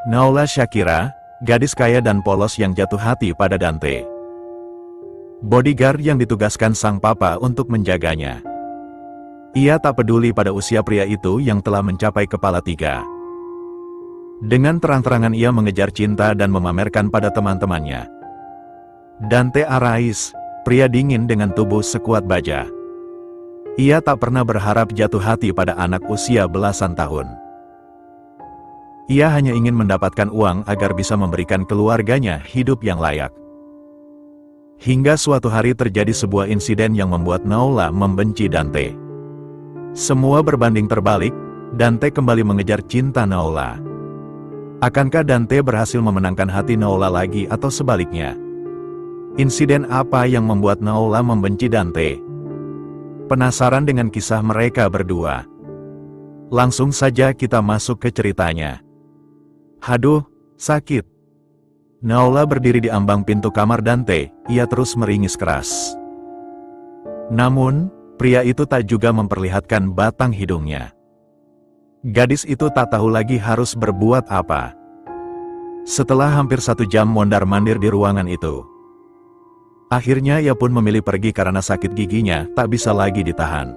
Naola Shakira, gadis kaya dan polos yang jatuh hati pada Dante. Bodyguard yang ditugaskan sang papa untuk menjaganya. Ia tak peduli pada usia pria itu yang telah mencapai kepala tiga. Dengan terang-terangan ia mengejar cinta dan memamerkan pada teman-temannya. Dante Arais, pria dingin dengan tubuh sekuat baja. Ia tak pernah berharap jatuh hati pada anak usia belasan tahun. Ia hanya ingin mendapatkan uang agar bisa memberikan keluarganya hidup yang layak. Hingga suatu hari terjadi sebuah insiden yang membuat Naola membenci Dante. Semua berbanding terbalik, Dante kembali mengejar cinta Naola. Akankah Dante berhasil memenangkan hati Naola lagi atau sebaliknya? Insiden apa yang membuat Naola membenci Dante? Penasaran dengan kisah mereka berdua? Langsung saja kita masuk ke ceritanya. Haduh, sakit. Naola berdiri di ambang pintu kamar Dante, ia terus meringis keras. Namun, pria itu tak juga memperlihatkan batang hidungnya. Gadis itu tak tahu lagi harus berbuat apa. Setelah hampir 1 jam mondar-mandir di ruangan itu, akhirnya ia pun memilih pergi karena sakit giginya tak bisa lagi ditahan.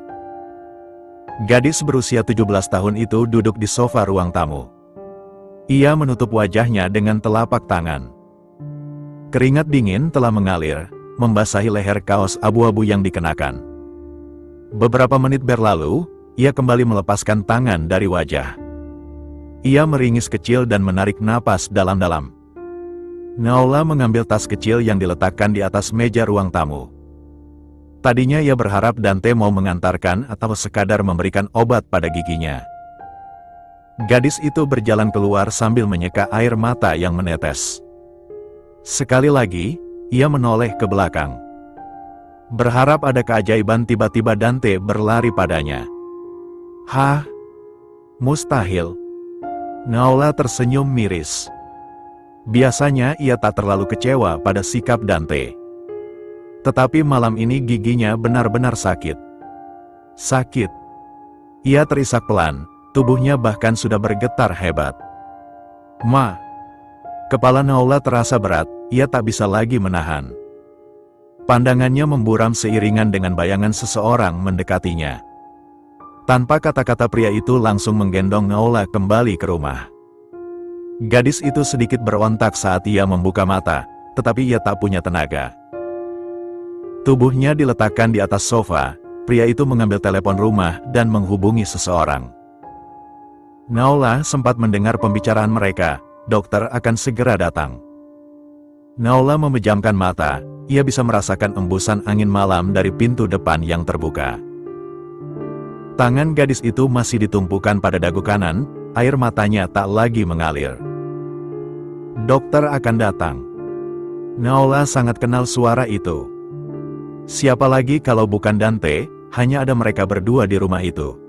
Gadis berusia 17 tahun itu duduk di sofa ruang tamu. Ia menutup wajahnya dengan telapak tangan. Keringat dingin telah mengalir, membasahi leher kaos abu-abu yang dikenakan. Beberapa menit berlalu, ia kembali melepaskan tangan dari wajah. Ia meringis kecil dan menarik napas dalam-dalam. Naola mengambil tas kecil yang diletakkan di atas meja ruang tamu. Tadinya ia berharap Dante mau mengantarkan atau sekadar memberikan obat pada giginya. Gadis itu berjalan keluar sambil menyeka air mata yang menetes. Sekali lagi, ia menoleh ke belakang. Berharap ada keajaiban, tiba-tiba Dante berlari padanya. Hah? Mustahil. Naola tersenyum miris. Biasanya ia tak terlalu kecewa pada sikap Dante. Tetapi malam ini giginya benar-benar sakit. Sakit. Ia terisak pelan. Tubuhnya bahkan sudah bergetar hebat. Ma. Kepala Naola terasa berat, ia tak bisa lagi menahan. Pandangannya memburam seiringan dengan bayangan seseorang mendekatinya. Tanpa kata-kata pria itu langsung menggendong Naola kembali ke rumah. Gadis itu sedikit berontak saat ia membuka mata, tetapi ia tak punya tenaga. Tubuhnya diletakkan di atas sofa, pria itu mengambil telepon rumah dan menghubungi seseorang. Naola sempat mendengar pembicaraan mereka, dokter akan segera datang. Naola memejamkan mata, ia bisa merasakan embusan angin malam dari pintu depan yang terbuka. Tangan gadis itu masih ditumpukan pada dagu kanan, air matanya tak lagi mengalir. Dokter akan datang. Naola sangat kenal suara itu. Siapa lagi kalau bukan Dante, hanya ada mereka berdua di rumah itu.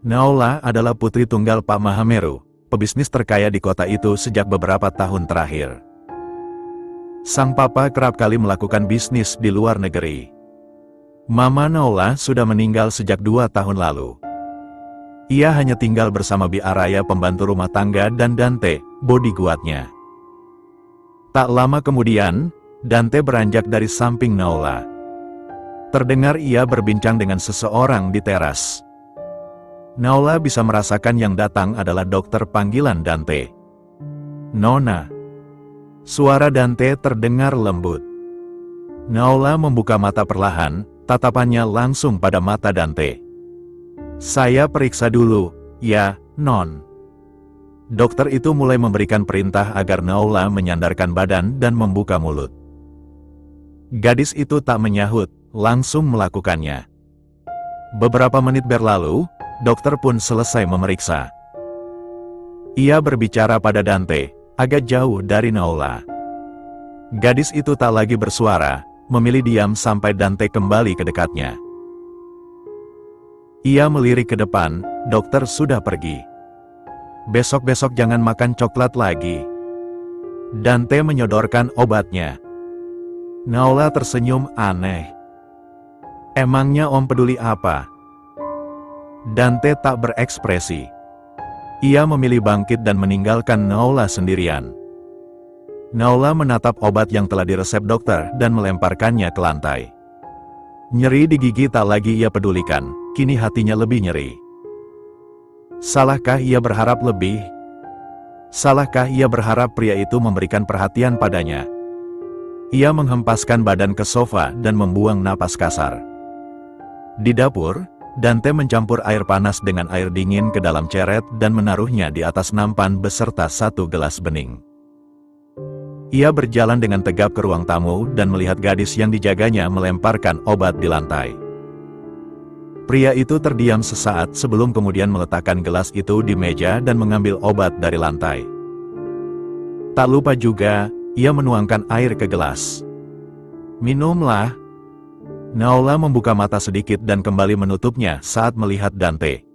Naola adalah putri tunggal Pak Mahameru, pebisnis terkaya di kota itu sejak beberapa tahun terakhir. Sang papa kerap kali melakukan bisnis di luar negeri. Mama Naola sudah meninggal sejak 2 tahun lalu. Ia hanya tinggal bersama Bi Araya, pembantu rumah tangga, dan Dante, bodyguardnya. Tak lama kemudian, Dante beranjak dari samping Naola. Terdengar ia berbincang dengan seseorang di teras. Naola bisa merasakan yang datang adalah dokter panggilan Dante. Nona. Suara Dante terdengar lembut. Naola membuka mata perlahan, tatapannya langsung pada mata Dante. Saya periksa dulu, ya, Non. Dokter itu mulai memberikan perintah agar Naola menyandarkan badan dan membuka mulut. Gadis itu tak menyahut, langsung melakukannya. Beberapa menit berlalu, dokter pun selesai memeriksa. Ia berbicara pada Dante, agak jauh dari Naola. Gadis itu tak lagi bersuara, memilih diam sampai Dante kembali ke dekatnya. Ia melirik ke depan, dokter sudah pergi. Besok-besok jangan makan coklat lagi. Dante menyodorkan obatnya. Naola tersenyum aneh. Emangnya om peduli apa? Dante tak berekspresi. Ia memilih bangkit dan meninggalkan Naola sendirian. Naola menatap obat yang telah diresep dokter dan melemparkannya ke lantai. Nyeri di gigi tak lagi ia pedulikan, kini hatinya lebih nyeri. Salahkah ia berharap lebih? Salahkah ia berharap pria itu memberikan perhatian padanya? Ia menghempaskan badan ke sofa dan membuang napas kasar. Di dapur, Dante mencampur air panas dengan air dingin ke dalam ceret dan menaruhnya di atas nampan beserta 1 gelas bening. Ia berjalan dengan tegap ke ruang tamu dan melihat gadis yang dijaganya melemparkan obat di lantai. Pria itu terdiam sesaat sebelum kemudian meletakkan gelas itu di meja dan mengambil obat dari lantai. Tak lupa juga, ia menuangkan air ke gelas. "Minumlah." Naola membuka mata sedikit dan kembali menutupnya saat melihat Dante.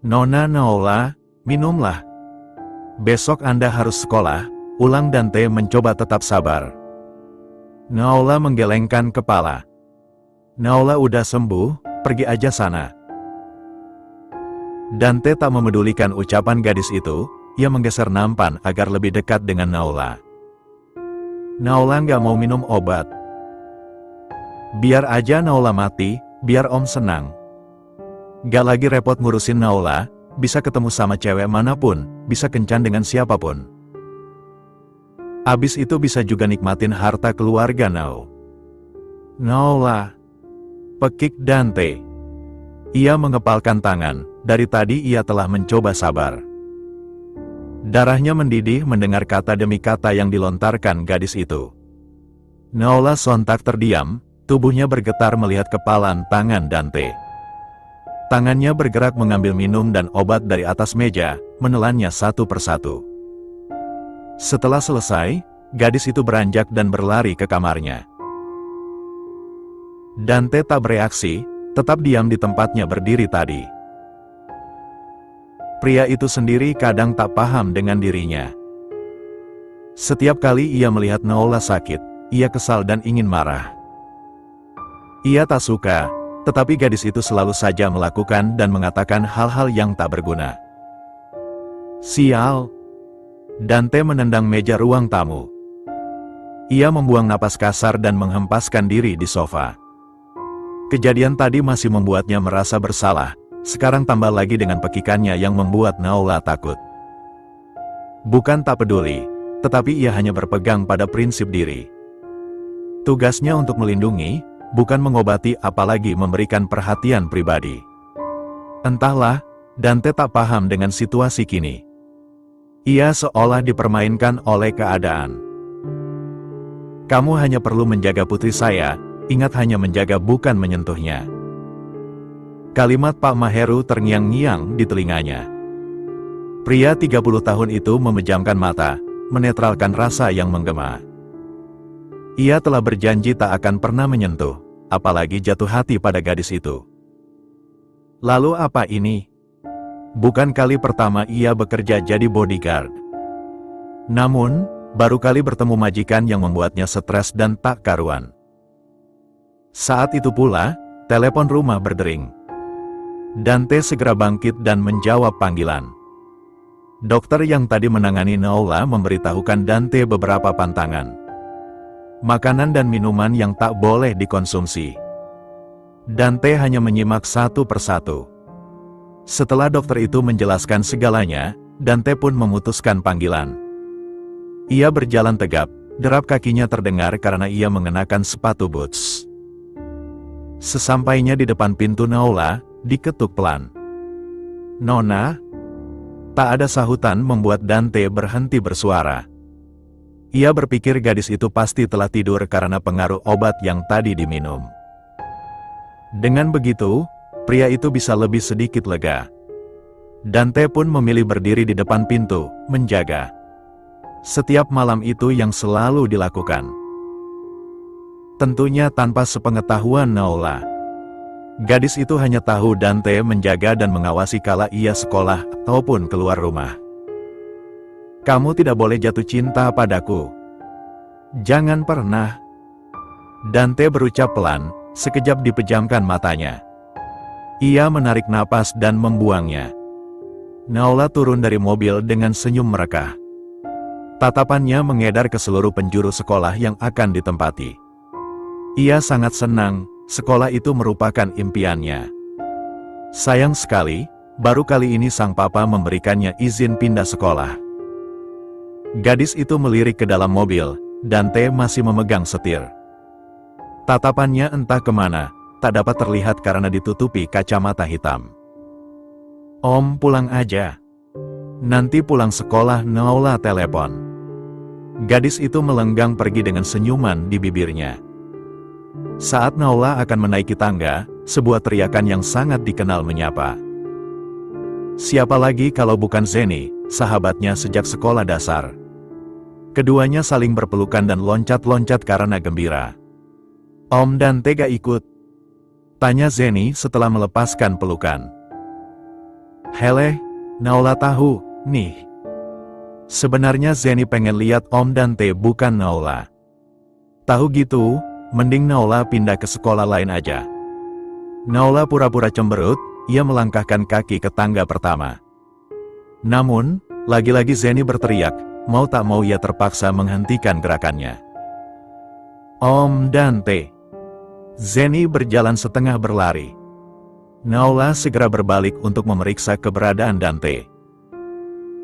"Nona Naola, minumlah. Besok Anda harus sekolah," ulang Dante mencoba tetap sabar. Naola menggelengkan kepala. "Naola udah sembuh, pergi aja sana." Dante tak memedulikan ucapan gadis itu, ia menggeser nampan agar lebih dekat dengan Naola. "Naola nggak mau minum obat. Biar aja Naola mati, biar Om senang. Gak lagi repot ngurusin Naola, bisa ketemu sama cewek manapun, bisa kencan dengan siapapun. Abis itu bisa juga nikmatin harta keluarga Naola." Pekik Dante. Ia mengepalkan tangan, dari tadi ia telah mencoba sabar. Darahnya mendidih mendengar kata demi kata yang dilontarkan gadis itu. Naola sontak terdiam, tubuhnya bergetar melihat kepalan tangan Dante. Tangannya bergerak mengambil minum dan obat dari atas meja, menelannya satu persatu. Setelah selesai, gadis itu beranjak dan berlari ke kamarnya. Dante tak bereaksi, tetap diam di tempatnya berdiri tadi. Pria itu sendiri kadang tak paham dengan dirinya. Setiap kali ia melihat Naola sakit, ia kesal dan ingin marah. Ia tak suka, tetapi gadis itu selalu saja melakukan dan mengatakan hal-hal yang tak berguna. Sial! Dante menendang meja ruang tamu. Ia membuang napas kasar dan menghempaskan diri di sofa. Kejadian tadi masih membuatnya merasa bersalah, sekarang tambah lagi dengan pekikannya yang membuat Naola takut. Bukan tak peduli, tetapi ia hanya berpegang pada prinsip diri. Tugasnya untuk melindungi, bukan mengobati apalagi memberikan perhatian pribadi. Entahlah, Dante tak paham dengan situasi kini. Ia seolah dipermainkan oleh keadaan. "Kamu hanya perlu menjaga putri saya, ingat hanya menjaga bukan menyentuhnya." Kalimat Pak Maheru terngiang-ngiang di telinganya. Pria 30 tahun itu memejamkan mata, menetralkan rasa yang menggema. Ia telah berjanji tak akan pernah menyentuh, apalagi jatuh hati pada gadis itu. Lalu apa ini? Bukan kali pertama ia bekerja jadi bodyguard. Namun, baru kali bertemu majikan yang membuatnya stres dan tak karuan. Saat itu pula, telepon rumah berdering. Dante segera bangkit dan menjawab panggilan. Dokter yang tadi menangani Naola memberitahukan Dante beberapa pantangan. Makanan dan minuman yang tak boleh dikonsumsi. Dante hanya menyimak satu persatu. Setelah dokter itu menjelaskan segalanya, Dante pun memutuskan panggilan. Ia berjalan tegap, derap kakinya terdengar karena ia mengenakan sepatu boots. Sesampainya di depan pintu Naola, diketuk pelan. "Nona?" Tak ada sahutan membuat Dante berhenti bersuara. Ia berpikir gadis itu pasti telah tidur karena pengaruh obat yang tadi diminum. Dengan begitu, pria itu bisa lebih sedikit lega. Dante pun memilih berdiri di depan pintu, menjaga. Setiap malam itu yang selalu dilakukan. Tentunya tanpa sepengetahuan Naola. Gadis itu hanya tahu Dante menjaga dan mengawasi kala ia sekolah ataupun keluar rumah. "Kamu tidak boleh jatuh cinta padaku. Jangan pernah." Dante berucap pelan, sekejap dipejamkan matanya. Ia menarik napas dan membuangnya. Naola turun dari mobil dengan senyum merekah. Tatapannya mengedar ke seluruh penjuru sekolah yang akan ditempati. Ia sangat senang, sekolah itu merupakan impiannya. Sayang sekali, baru kali ini sang papa memberikannya izin pindah sekolah. Gadis itu melirik ke dalam mobil, Dante masih memegang setir. Tatapannya entah kemana, tak dapat terlihat karena ditutupi kacamata hitam. Om pulang aja. Nanti pulang sekolah Naola telepon. Gadis itu melenggang pergi dengan senyuman di bibirnya. Saat Naola akan menaiki tangga, sebuah teriakan yang sangat dikenal menyapa. Siapa lagi kalau bukan Zeni, sahabatnya sejak sekolah dasar. Keduanya saling berpelukan dan loncat-loncat karena gembira. Om dan Tega ikut? Tanya Zeni setelah melepaskan pelukan. Hele, Naola tahu, nih. Sebenarnya Zeni pengen lihat Om Dante bukan Naola. Tahu gitu, mending Naola pindah ke sekolah lain aja. Naola pura-pura cemberut, ia melangkahkan kaki ke tangga pertama. Namun, lagi-lagi Zeni berteriak, mau tak mau ia terpaksa menghentikan gerakannya. Om Dante. Zeni berjalan setengah berlari. Naola segera berbalik untuk memeriksa keberadaan Dante.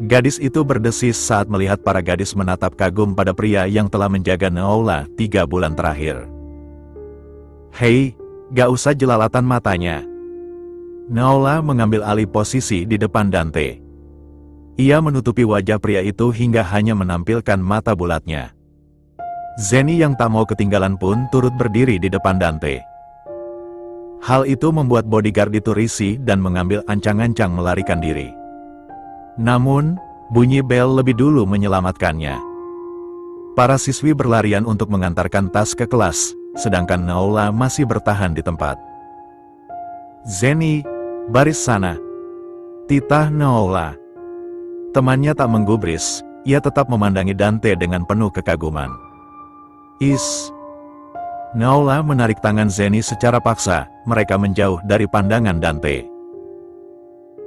Gadis itu berdesis saat melihat para gadis menatap kagum pada pria yang telah menjaga Naola 3 bulan terakhir. Hei, gak usah jelalatan matanya. Naola mengambil alih posisi di depan Dante. Ia menutupi wajah pria itu hingga hanya menampilkan mata bulatnya. Zeni yang tak mau ketinggalan pun turut berdiri di depan Dante. Hal itu membuat bodyguard itu risih dan mengambil ancang-ancang melarikan diri. Namun, bunyi bel lebih dulu menyelamatkannya. Para siswi berlarian untuk mengantarkan tas ke kelas, sedangkan Naola masih bertahan di tempat. Zeni, baris sana. Titah Naola. Temannya tak menggubris, ia tetap memandangi Dante dengan penuh kekaguman. Naola menarik tangan Zeni secara paksa, mereka menjauh dari pandangan Dante.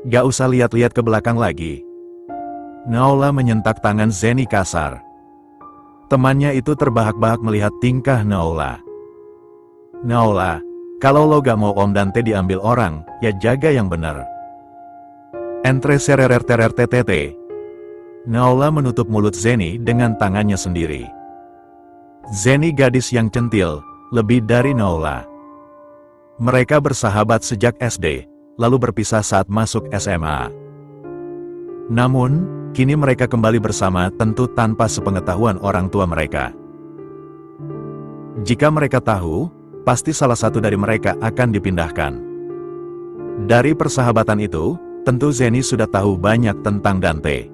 Gak usah lihat-lihat ke belakang lagi. Naola menyentak tangan Zeni kasar. Temannya itu terbahak-bahak melihat tingkah Naola. Naola, kalau lo gak mau Om Dante diambil orang, ya jaga yang benar. Entre sererer terer TTT. Naola menutup mulut Zeni dengan tangannya sendiri. Zeni gadis yang centil, lebih dari Naola. Mereka bersahabat sejak SD, lalu berpisah saat masuk SMA. Namun, kini mereka kembali bersama tentu tanpa sepengetahuan orang tua mereka. Jika mereka tahu, pasti salah satu dari mereka akan dipindahkan. Dari persahabatan itu, tentu Zeni sudah tahu banyak tentang Dante.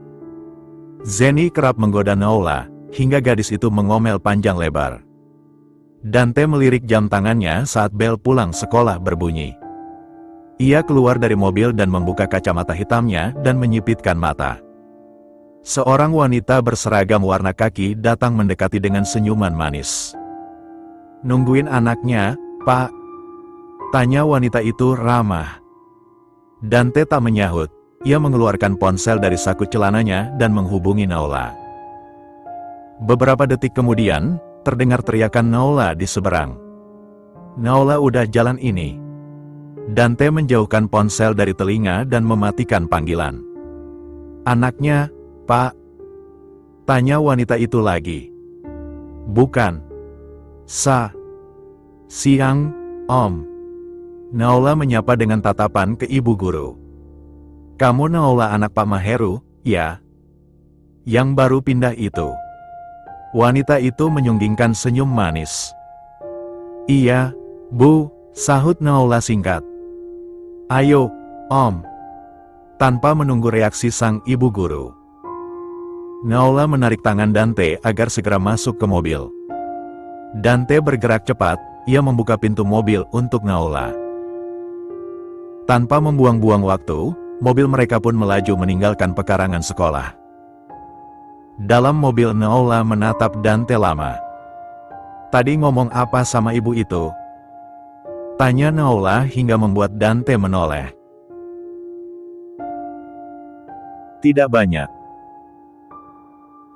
Zeni kerap menggoda Naola, hingga gadis itu mengomel panjang lebar. Dante melirik jam tangannya saat bel pulang sekolah berbunyi. Ia keluar dari mobil dan membuka kacamata hitamnya dan menyipitkan mata. Seorang wanita berseragam warna kaki datang mendekati dengan senyuman manis. Nungguin anaknya, Pak? Tanya wanita itu ramah. Dante tak menyahut, ia mengeluarkan ponsel dari saku celananya dan menghubungi Naola. Beberapa detik kemudian, terdengar teriakan Naola di seberang. Naola udah jalan ini. Dante menjauhkan ponsel dari telinga dan mematikan panggilan. Anaknya, Pak? Tanya wanita itu lagi. Bukan. Siang, Om. Naola menyapa dengan tatapan ke ibu guru. Kamu Naola anak Pak Maheru, ya? Yang baru pindah itu. Wanita itu menyunggingkan senyum manis. Iya, Bu, sahut Naola singkat. Ayo, Om. Tanpa menunggu reaksi sang ibu guru. Naola menarik tangan Dante agar segera masuk ke mobil. Dante bergerak cepat, ia membuka pintu mobil untuk Naola. Tanpa membuang-buang waktu, mobil mereka pun melaju meninggalkan pekarangan sekolah. Dalam mobil Naola menatap Dante lama. Tadi ngomong apa sama ibu itu? Tanya Naola hingga membuat Dante menoleh. Tidak banyak.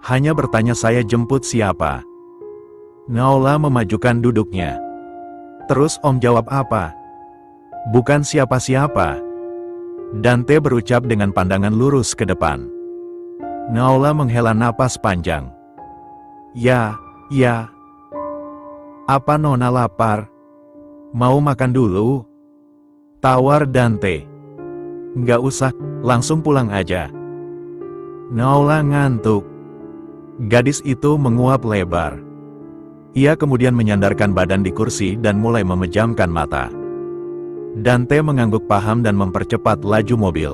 Hanya bertanya saya jemput siapa. Naola memajukan duduknya. Terus Om jawab apa? Bukan siapa-siapa. Dante berucap dengan pandangan lurus ke depan. Naola menghela napas panjang. Ya. Apa Nona lapar? Mau makan dulu? Tawar Dante. Nggak usah, langsung pulang aja. Naola ngantuk. Gadis itu menguap lebar. Ia kemudian menyandarkan badan di kursi dan mulai memejamkan mata. Dante mengangguk paham dan mempercepat laju mobil.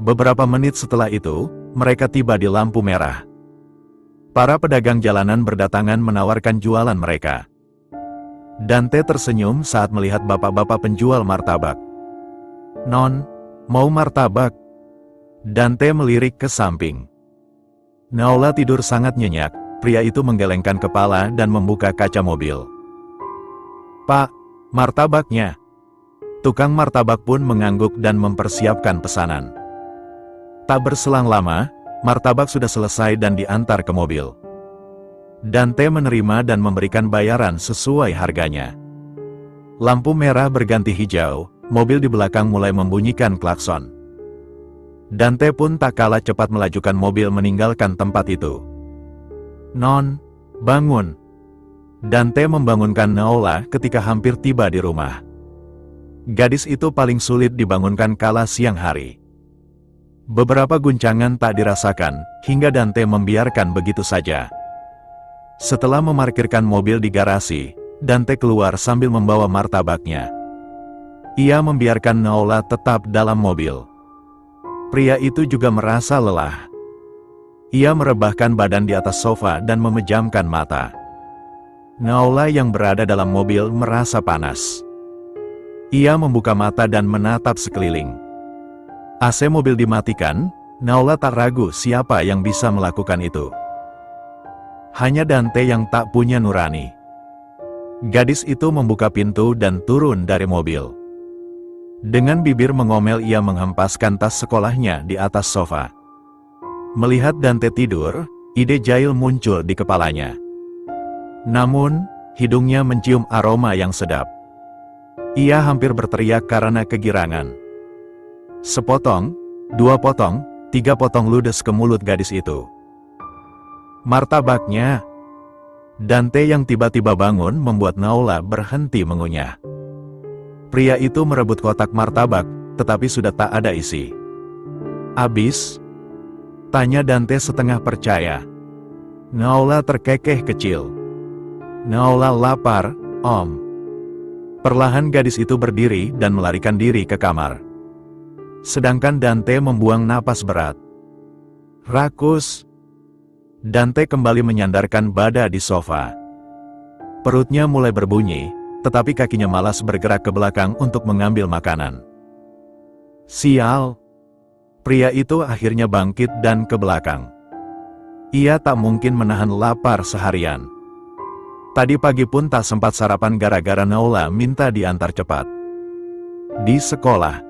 Beberapa menit setelah itu, mereka tiba di lampu merah. Para pedagang jalanan berdatangan menawarkan jualan mereka. Dante tersenyum saat melihat bapak-bapak penjual martabak. Non, mau martabak? Dante melirik ke samping. Naola tidur sangat nyenyak, pria itu menggelengkan kepala dan membuka kaca mobil. Pak, martabaknya. Tukang martabak pun mengangguk dan mempersiapkan pesanan. Tak berselang lama, martabak sudah selesai dan diantar ke mobil. Dante menerima dan memberikan bayaran sesuai harganya. Lampu merah berganti hijau, mobil di belakang mulai membunyikan klakson. Dante pun tak kalah cepat melajukan mobil meninggalkan tempat itu. Non, bangun. Dante membangunkan Naola ketika hampir tiba di rumah. Gadis itu paling sulit dibangunkan kala siang hari. Beberapa guncangan tak dirasakan, hingga Dante membiarkan begitu saja. Setelah memarkirkan mobil di garasi, Dante keluar sambil membawa martabaknya. Ia membiarkan Naola tetap dalam mobil. Pria itu juga merasa lelah. Ia merebahkan badan di atas sofa dan memejamkan mata. Naola yang berada dalam mobil merasa panas. Ia membuka mata dan menatap sekeliling. AC mobil dimatikan, Naola tak ragu siapa yang bisa melakukan itu. Hanya Dante yang tak punya nurani. Gadis itu membuka pintu dan turun dari mobil. Dengan bibir mengomel ia menghempaskan tas sekolahnya di atas sofa. Melihat Dante tidur, ide jahil muncul di kepalanya. Namun, hidungnya mencium aroma yang sedap. Ia hampir berteriak karena kegirangan. Sepotong, 2 potong, 3 potong ludes ke mulut gadis itu. Martabaknya. Dante yang tiba-tiba bangun membuat Naola berhenti mengunyah. Pria itu merebut kotak martabak, tetapi sudah tak ada isi. Abis? Tanya Dante setengah percaya. Naola terkekeh kecil. Naola lapar, Om. Perlahan gadis itu berdiri dan melarikan diri ke kamar. Sedangkan Dante membuang napas berat. Rakus. Dante kembali menyandarkan badan di sofa. Perutnya mulai berbunyi, tetapi kakinya malas bergerak ke belakang untuk mengambil makanan. Sial. Pria itu akhirnya bangkit dan ke belakang. Ia tak mungkin menahan lapar seharian. Tadi pagi pun tak sempat sarapan gara-gara Naola minta diantar cepat. Di sekolah,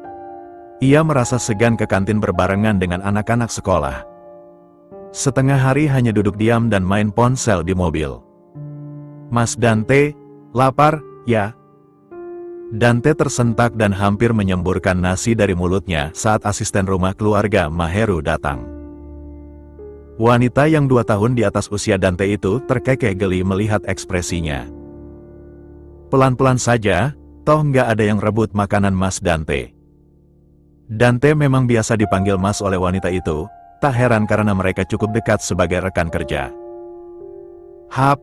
ia merasa segan ke kantin berbarengan dengan anak-anak sekolah. Setengah hari hanya duduk diam dan main ponsel di mobil. Mas Dante, lapar, ya? Dante tersentak dan hampir menyemburkan nasi dari mulutnya saat asisten rumah keluarga Maheru datang. Wanita yang 2 tahun di atas usia Dante itu terkekeh geli melihat ekspresinya. Pelan-pelan saja, toh nggak ada yang rebut makanan Mas Dante. Dante memang biasa dipanggil Mas oleh wanita itu, tak heran karena mereka cukup dekat sebagai rekan kerja. Hap!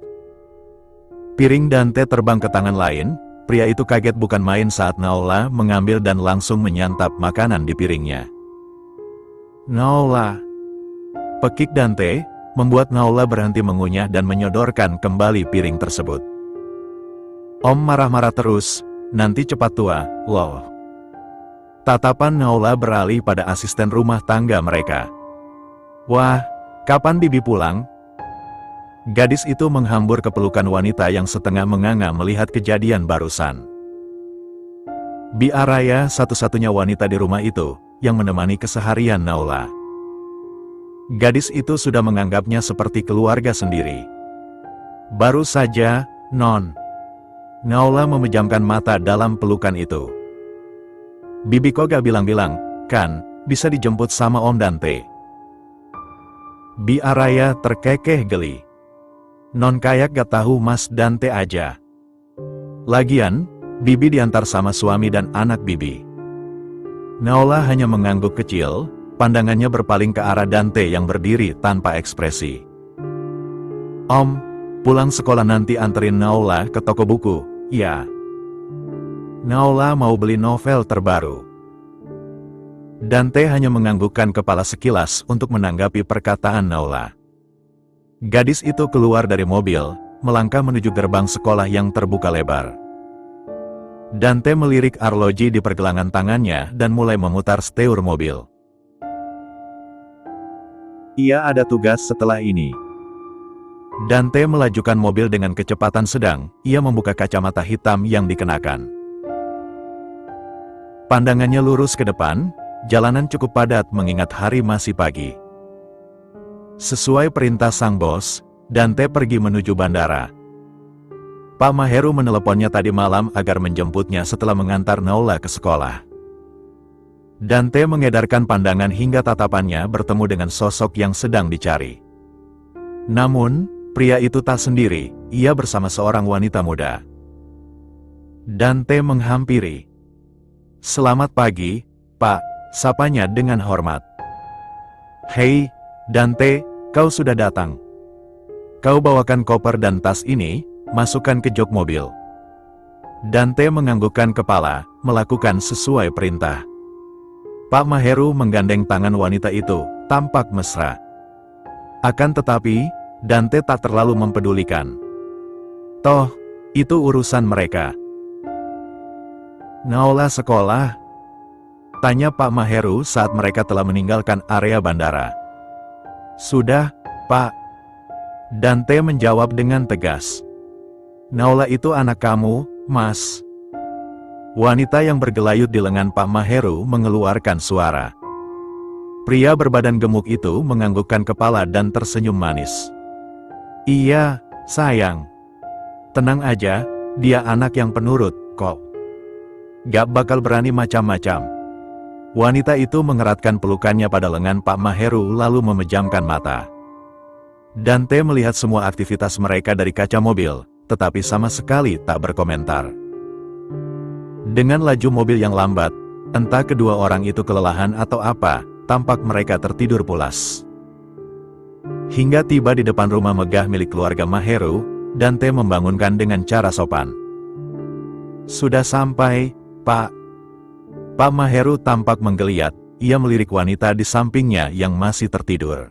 Piring Dante terbang ke tangan lain, pria itu kaget bukan main saat Naola mengambil dan langsung menyantap makanan di piringnya. Naola! Pekik Dante, membuat Naola berhenti mengunyah dan menyodorkan kembali piring tersebut. Om marah-marah terus, nanti cepat tua, loh. Tatapan Naola beralih pada asisten rumah tangga mereka. Wah, kapan Bibi pulang? Gadis itu menghambur ke pelukan wanita yang setengah menganga melihat kejadian barusan. Bi Araya satu-satunya wanita di rumah itu, yang menemani keseharian Naola. Gadis itu sudah menganggapnya seperti keluarga sendiri. Baru saja, Non. Naola memejamkan mata dalam pelukan itu. Bibi kok gak bilang-bilang, kan, bisa dijemput sama Om Dante. Bi Araya terkekeh geli. Non kayak gak tahu Mas Dante aja. Lagian, Bibi diantar sama suami dan anak Bibi. Naola hanya mengangguk kecil, pandangannya berpaling ke arah Dante yang berdiri tanpa ekspresi. Om, pulang sekolah nanti anterin Naola ke toko buku, ya. Naola mau beli novel terbaru. Dante hanya menganggukkan kepala sekilas untuk menanggapi perkataan Naola. Gadis itu keluar dari mobil, melangkah menuju gerbang sekolah yang terbuka lebar. Dante melirik arloji di pergelangan tangannya dan mulai memutar setir mobil. Ia ada tugas setelah ini. Dante melajukan mobil dengan kecepatan sedang, ia membuka kacamata hitam yang dikenakan. Pandangannya lurus ke depan, jalanan cukup padat mengingat hari masih pagi. Sesuai perintah sang bos, Dante pergi menuju bandara. Pak Maheru meneleponnya tadi malam agar menjemputnya setelah mengantar Naola ke sekolah. Dante mengedarkan pandangan hingga tatapannya bertemu dengan sosok yang sedang dicari. Namun, pria itu tak sendiri, ia bersama seorang wanita muda. Dante menghampiri. Selamat pagi, Pak, sapanya dengan hormat. Hei, Dante, kau sudah datang. Kau bawakan koper dan tas ini, masukkan ke jok mobil. Dante menganggukkan kepala, melakukan sesuai perintah. Pak Maheru menggandeng tangan wanita itu, tampak mesra. Akan tetapi, Dante tak terlalu mempedulikan. Toh, itu urusan mereka. Naola sekolah? Tanya Pak Maheru saat mereka telah meninggalkan area bandara. Sudah, Pak. Dante menjawab dengan tegas. Naola itu anak kamu, Mas. Wanita yang bergelayut di lengan Pak Maheru mengeluarkan suara. Pria berbadan gemuk itu menganggukkan kepala dan tersenyum manis. Iya, sayang. Tenang aja, dia anak yang penurut, kok. Gak bakal berani macam-macam. Wanita itu mengeratkan pelukannya pada lengan Pak Maheru lalu memejamkan mata. Dante melihat semua aktivitas mereka dari kaca mobil, tetapi sama sekali tak berkomentar. Dengan laju mobil yang lambat, entah kedua orang itu kelelahan atau apa, tampak mereka tertidur pulas. Hingga tiba di depan rumah megah milik keluarga Maheru, Dante membangunkan dengan cara sopan. Sudah sampai, Pak. Pak Maheru tampak menggeliat, ia melirik wanita di sampingnya yang masih tertidur.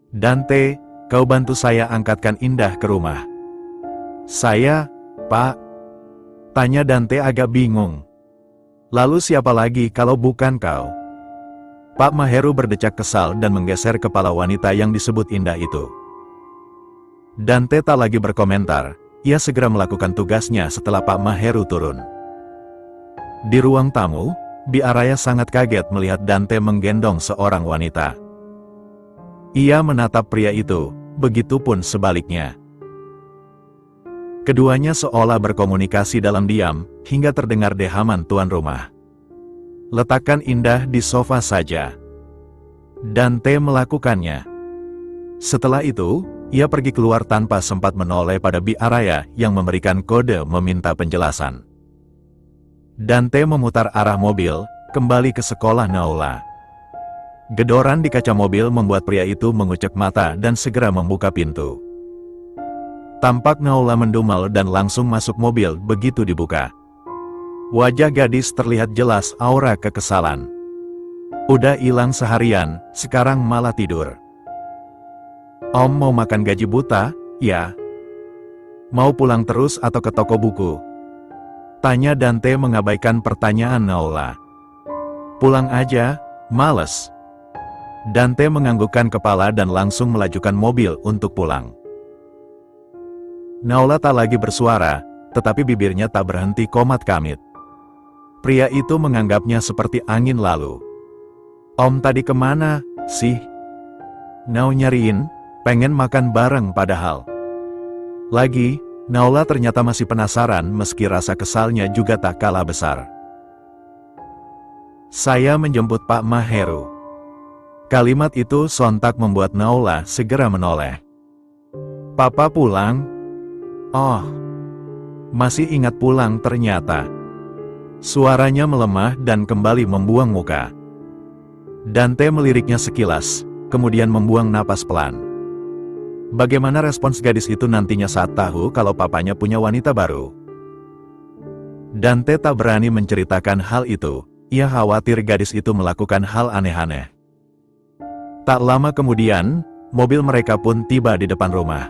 Dante, kau bantu saya angkatkan Indah ke rumah. Saya, Pak? Tanya Dante agak bingung. Lalu siapa lagi kalau bukan kau? Pak Maheru berdecak kesal dan menggeser kepala wanita yang disebut Indah itu. Dante tak lagi berkomentar, ia segera melakukan tugasnya setelah Pak Maheru turun. Di ruang tamu, Bi Araya sangat kaget melihat Dante menggendong seorang wanita. Ia menatap pria itu, begitupun sebaliknya. Keduanya seolah berkomunikasi dalam diam, hingga terdengar dehaman tuan rumah. Letakkan Indah di sofa saja. Dante melakukannya. Setelah itu, ia pergi keluar tanpa sempat menoleh pada Bi Araya yang memberikan kode meminta penjelasan. Dante memutar arah mobil, kembali ke sekolah Naola. Gedoran di kaca mobil membuat pria itu mengucek mata dan segera membuka pintu. Tampak Naola mendumel dan langsung masuk mobil begitu dibuka. Wajah gadis terlihat jelas aura kekesalan. Udah hilang seharian, sekarang malah tidur. Om mau makan gaji buta, ya? Mau pulang terus atau ke toko buku? Tanya Dante mengabaikan pertanyaan Naola. Pulang aja, males. Dante menganggukkan kepala dan langsung melajukan mobil untuk pulang. Naola tak lagi bersuara, tetapi bibirnya tak berhenti komat kamit. Pria itu menganggapnya seperti angin lalu. Om tadi kemana, sih? Nau nyariin, pengen makan bareng padahal. Lagi, Naula ternyata masih penasaran meski rasa kesalnya juga tak kalah besar. Saya menjemput Pak Maheru. Kalimat itu sontak membuat Naula segera menoleh. Papa pulang? Oh, masih ingat pulang ternyata. Suaranya melemah dan kembali membuang muka. Dante meliriknya sekilas, kemudian membuang napas pelan. Bagaimana respons gadis itu nantinya saat tahu kalau papanya punya wanita baru? Dante tak berani menceritakan hal itu, ia khawatir gadis itu melakukan hal aneh-aneh. Tak lama kemudian, mobil mereka pun tiba di depan rumah.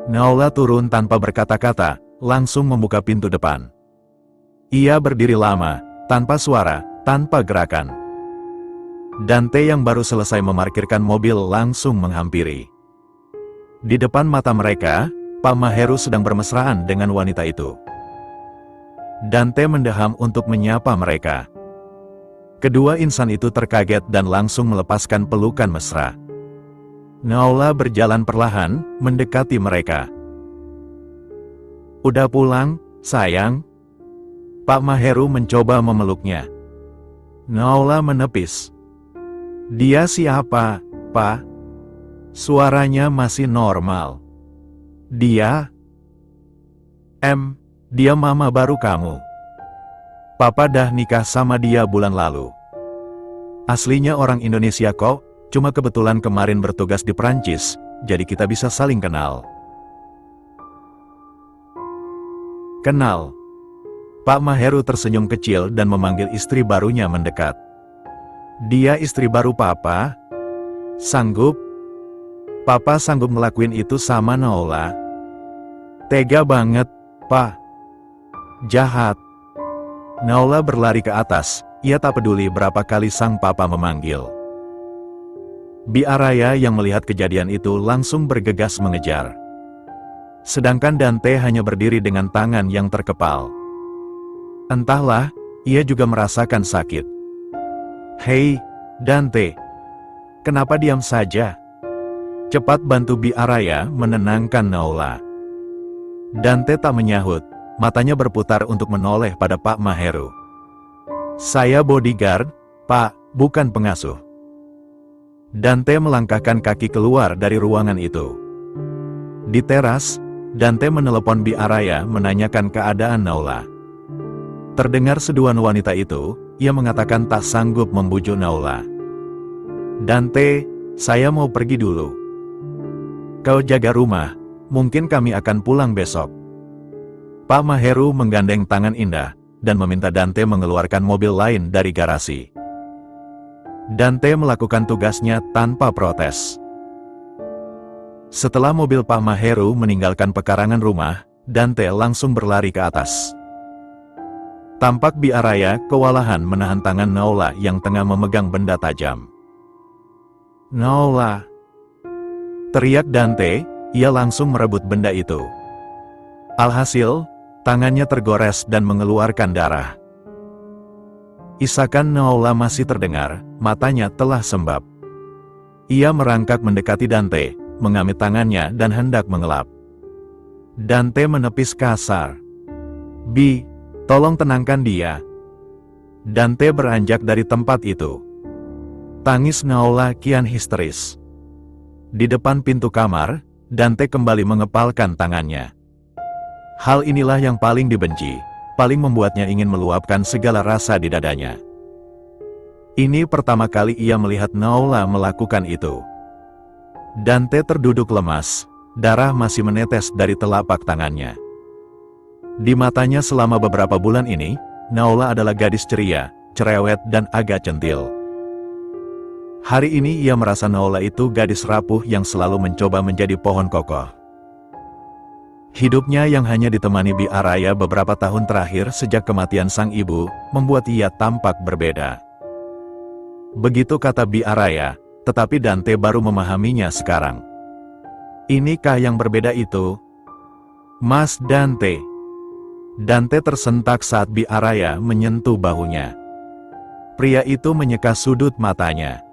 Naula turun tanpa berkata-kata, langsung membuka pintu depan. Ia berdiri lama, tanpa suara, tanpa gerakan. Dante yang baru selesai memarkirkan mobil langsung menghampiri. Di depan mata mereka, Pak Maheru sedang bermesraan dengan wanita itu. Dante mendeham untuk menyapa mereka. Kedua insan itu terkaget dan langsung melepaskan pelukan mesra. Naula berjalan perlahan, mendekati mereka. Udah pulang, sayang? Pak Maheru mencoba memeluknya. Naula menepis. Dia siapa, Pak? Suaranya masih normal. Dia mama baru kamu. Papa dah nikah sama dia bulan lalu. Aslinya orang Indonesia kok, cuma kebetulan kemarin bertugas di Perancis, jadi kita bisa saling kenal. Kenal. Pak Maheru tersenyum kecil dan memanggil istri barunya mendekat. Dia istri baru Papa? Sanggup? Papa sanggup ngelakuin itu sama Naula? Tega banget, Pak. Jahat. Naula berlari ke atas, ia tak peduli berapa kali sang papa memanggil. Bi Araya yang melihat kejadian itu langsung bergegas mengejar. Sedangkan Dante hanya berdiri dengan tangan yang terkepal. Entahlah, ia juga merasakan sakit. Hei, Dante. Kenapa diam saja? Cepat bantu Bi Araya menenangkan Naula. Dante tak menyahut, matanya berputar untuk menoleh pada Pak Maheru. Saya bodyguard, Pak, bukan pengasuh. Dante melangkahkan kaki keluar dari ruangan itu. Di teras, Dante menelepon Bi Araya menanyakan keadaan Naula. Terdengar seduhan wanita itu, ia mengatakan tak sanggup membujuk Naula. Dante, saya mau pergi dulu. Kau jaga rumah, mungkin kami akan pulang besok. Pak Maheru menggandeng tangan indah, dan meminta Dante mengeluarkan mobil lain dari garasi. Dante melakukan tugasnya tanpa protes. Setelah mobil Pak Maheru meninggalkan pekarangan rumah, Dante langsung berlari ke atas. Tampak Bi Araya kewalahan menahan tangan Naula yang tengah memegang benda tajam. Naula! Teriak Dante, ia langsung merebut benda itu. Alhasil, tangannya tergores dan mengeluarkan darah. Isakan Naula masih terdengar, matanya telah sembab. Ia merangkak mendekati Dante, mengamit tangannya dan hendak mengelap. Dante menepis kasar. Bi, tolong tenangkan dia. Dante beranjak dari tempat itu. Tangis Naula kian histeris. Di depan pintu kamar, Dante kembali mengepalkan tangannya. Hal inilah yang paling dibenci, paling membuatnya ingin meluapkan segala rasa di dadanya. Ini pertama kali ia melihat Naula melakukan itu. Dante terduduk lemas, darah masih menetes dari telapak tangannya. Di matanya selama beberapa bulan ini, Naula adalah gadis ceria, cerewet dan agak centil. Hari ini ia merasa Naula itu gadis rapuh yang selalu mencoba menjadi pohon kokoh. Hidupnya yang hanya ditemani Bi Araya beberapa tahun terakhir sejak kematian sang ibu, membuat ia tampak berbeda. Begitu kata Bi Araya, tetapi Dante baru memahaminya sekarang. Inikah yang berbeda itu? Mas Dante. Dante tersentak saat Bi Araya menyentuh bahunya. Pria itu menyeka sudut matanya.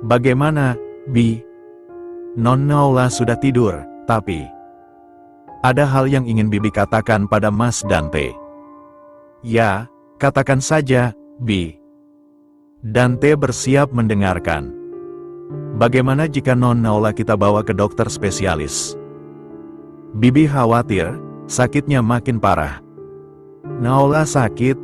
Bagaimana, Bi? Nona sudah tidur, tapi ada hal yang ingin Bibi katakan pada Mas Dante. Ya, katakan saja, Bi. Dante bersiap mendengarkan. Bagaimana jika Nona kita bawa ke dokter spesialis? Bibi khawatir, sakitnya makin parah. Nona sakit,